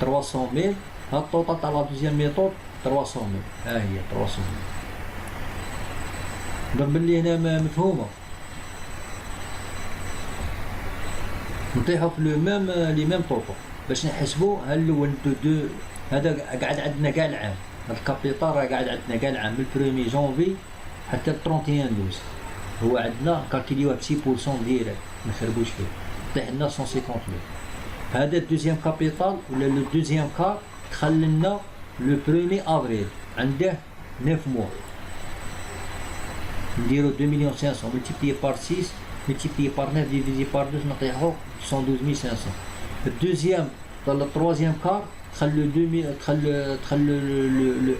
Speaker 1: 300000 ها التوتال تاع لا دوزيام ميثود 300000 ها هي 300000. نظن بلي هنا مفهومه. نطيحو في لو ميم لي ميم طوطو باش نحسبو ها الاول دو هذا قاعد عندنا كاع العام، هاد الكابيتال راه قاعد عندنا كاع العام من 1 جونفي حتى 31 12. هو عندنا كالكيليوه ب 6% ديريكت ما نخربوش فيه، طيح لنا 150000. هذا الدوزيام كابيتال ولا لو دوزيام كار دخل لنا لو 1 افريل عنده 9 موا. نديرو 2 مليون 500 ملتيبلي بار 6 ملتيبلي بار 9 ديفيزي بار 2 نطيحو 112500. الدوزيام ولا التروازيام كار دخل لو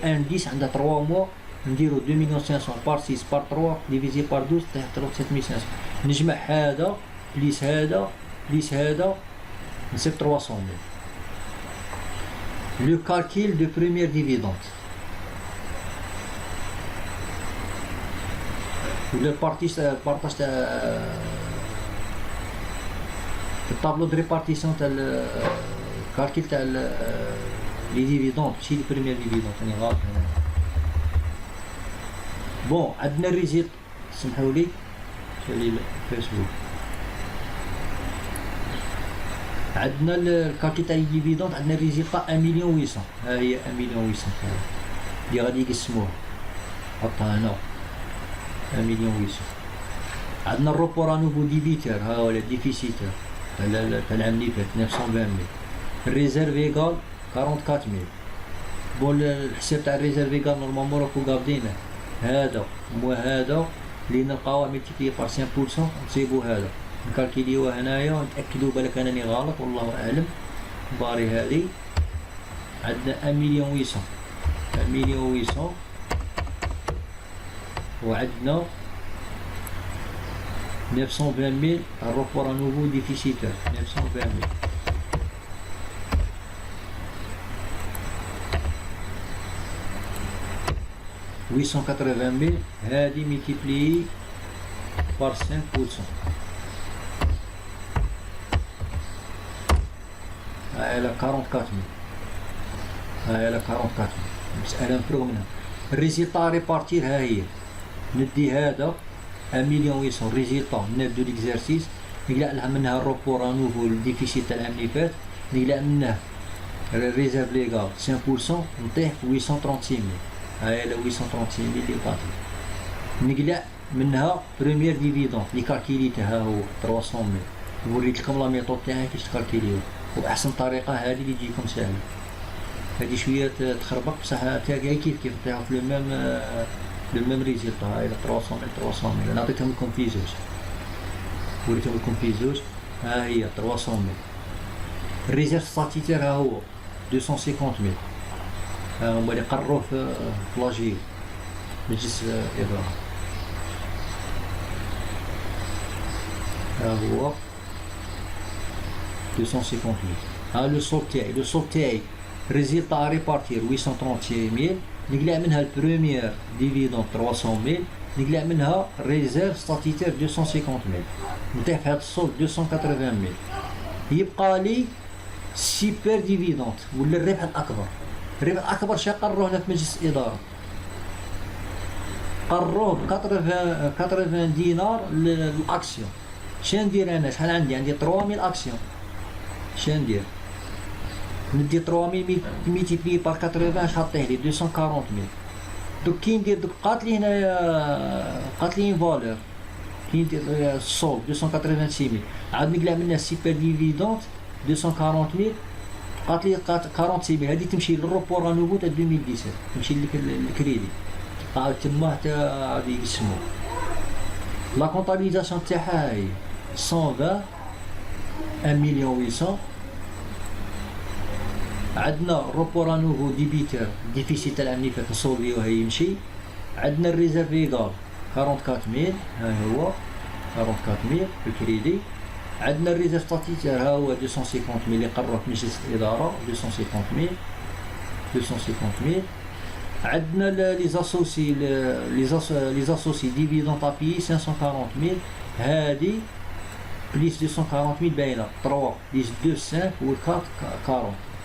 Speaker 1: 1 10 عندها 3 موا. نديرو 2 مليون 500 بار 6 بار 3 ديفيزي بار 12 طيح 37500. نجمع هذا بليس هذا بليس هذا نصيب 300000. لو كالكيل دو بريمير ديفيدونت ولا البارتاج تاع الطابلو دو ريبارتيسيون تاع الكالكيل تاع لي ديفيدونت ماشي لي بريمير ديفيدونت راني غلط هنا. بون عندنا الريزيلت سمحوا لي شالي الفيسبوك. عندنا الكالكيل تاع لي ديفيدونت عندنا الريزيلت 1 مليون 800. ها هي 1 مليون 800 اللي غادي يقسموها حطها هنا 1 مليون 800. عندنا الروبور نوفو ديبيتير ها هو ديفيسيتير تاع العام اللي فات 920000. الريزيرف ايكال 44000. بون الحساب تاع الريزيرف ايكال نورمالمون راكو قابضينه هذا وهذا اللي نلقاوه ملتيبلي بار 5% نصيبو هذا نكالكيليوه هنايا ونتاكدوا بالك انني غلط والله اعلم. باري هذه عندنا 1 مليون 800 1 مليون 800 وعندنا 920000 الروبور نوفو ديفيسيتير 920000. ويسون 80000 هادي ميتيبلي بار 5%. هاي لا 44000 هاي لا 44000 مسألة مفروغ منها. الريزيلتا ريبارتير ها هي ندي هذا 1 مليون 800 ريزيلتا نيف دو ليكزارسيس نقلع لها منها الروبور نوفو الديفيسيت تاع العام اللي فات نقلع منه الريزيرف ليغال 5% نطيح في 836000. هاي لا 836000 اللي طاحت. نقلع منها بريمير ديفيدون اللي كالكيليته ها هو 300000. وريت لكم لا ميثود تاعي كيفاش تكالكيليو واحسن طريقه هذه اللي تجيكم ساهله. هذه شويه تخربق بصح تاعي كيف طيحوا في لو ميم ريزيلتا. هاي 300000 انا عطيتهم لكم في زوج وريتهم لكم في زوج. ها هي 300000. الريزيرف ستاتيتير ها هو 250000. هما اللي قروه في لاجيو مجلس الإدارة. ها هو 250000. ها لو صوت تاعي ريزيلتا ريبارتير 836000 نقلع منها البروميير ديفيدون 300000 نقلع منها ريزيرف ستاتيتير 250000 نطيح في هذا الصوت 280000. يبقى لي سيبر ديفيدونت ولا الربح الأكبر. الربح الأكبر شا قروه هنا في مجلس الإدارة قروه ب 80 دينار للأكسيون. شا ندير أنا شحال عندي 3000 أكسيون. شا ندير ندي 3000 ميتيبلي بار 80 شحال طيح لي 240000. دوك كي ندير دوك بقات لي هنايا بقات لي فالور كي ندير الصول 286000 عاد نقلع منها سيبر ديفيدونت 240000 بقات لي 46000. هذه تمشي للروبور نوفو تاع 2017 تمشي للكريدي عاد تما حتى غادي يقسمو. لا كونطابيليزاسيون تاعها هي 120 1 مليون 800. عندنا روبور نوفو ديبيتير ديفيسيت تاع العام اللي فات نصوبيوه يمشي. عندنا الريزيرف ايكال 44000 ها هو 44000 بالكريدي. عندنا الريزيرف ستاتيتير ها هو 250000 اللي قرر في مجلس الاداره، 250000. عندنا لي زاسوسي لي زاسوسي ديفيدون طابي 540000، هادي بليس 240000 باينه 3 بليس 2 5 و 4 40،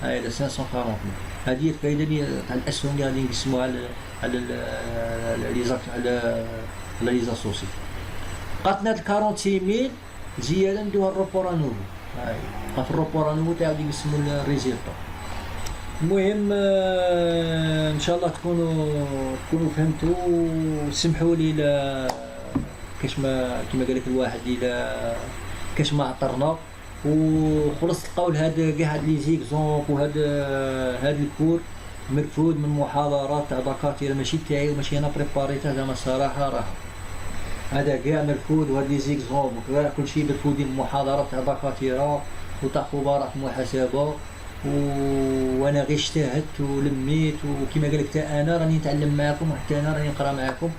Speaker 1: هاي 540000. هذه الفائده اللي تاع الاسهم اللي غادي نقسموها على لي زاسوسي. بقاتنا 46000 زياده نديوها الروبور انوفو، هاي بقى في الروبور انوفو تاع غادي نقسمو الريزلتا. المهم ان شاء الله تكونوا فهمتوا، وسمحوا لي كاش ما كما قال لك الواحد الى كاش ما عطرنا، وخلص القول هذا كاع هاد لي زيكزومبل وهاد الكور مرفود من محاضرات تاع دكاتره ماشي تاعي وماشي انا بريباريته، زعما الصراحه راه هذا كاع مرفود، وهاد لي زيكزومبل كاع كلشي مرفودين من محاضرات تاع دكاتره وتاع خبراء المحاسبه، وانا غير اجتهدت ولميت، وكما قال لك حتى انا راني نتعلم معكم وحتى انا راني نقرا معكم.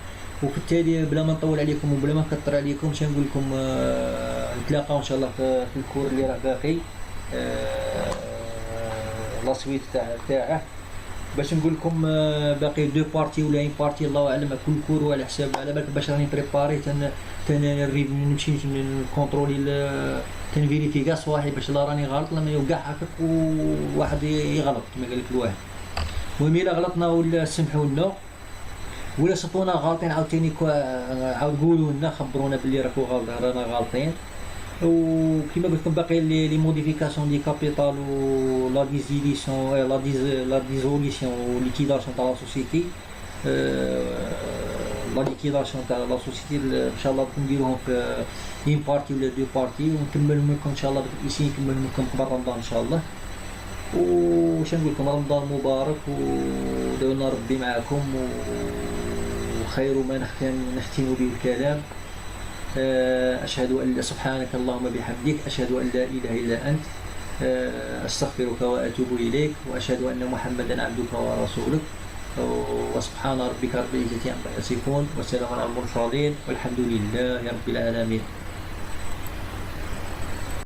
Speaker 1: وفي التالي بلا ما نطول عليكم وبلا ما نكثر عليكم شنو نقول لكم، نتلاقاو ان شاء الله في الكور اللي راه باقي لا سويت تاعه، باش نقول لكم باقي دو بارتي ولا ان بارتي الله اعلم، كل كور وعلى حساب على بالك باش راني بريباري نمشي نكونترولي تنفيريفي كاع صواحي باش لا راني غلط لما يوقع هكاك وواحد يغلط كما قال لك الواحد. المهم الا غلطنا ولا سمحوا لنا، ولا صفونا غالطين عاوتاني عاود قولوا لنا، خبرونا باللي راكو رانا غالطين. وكما قلت لكم باقي لي موديفيكاسيون دي كابيتال و لا ديزوليسيون لا ديزوليسيون و ليكيداسيون تاع لا سوسيتي، لا ليكيداسيون تاع لا سوسيتي ان شاء الله نديروهم في اين بارتي ولا دو بارتي، ونكملهم لكم ان شاء الله بالاسم، نكملهم لكم قبل رمضان ان شاء الله. وش نقول لكم، رمضان مبارك ودعونا ربي معكم، وخير ما نختم به الكلام. أشهد أن سبحانك اللهم بحمدك، أشهد أن لا إله إلا أنت، أستغفرك وأتوب إليك، وأشهد أن محمدا عبدك ورسولك. وسبحان ربك رب العزة عما يصفون، وسلام على المرسلين، والحمد لله رب العالمين.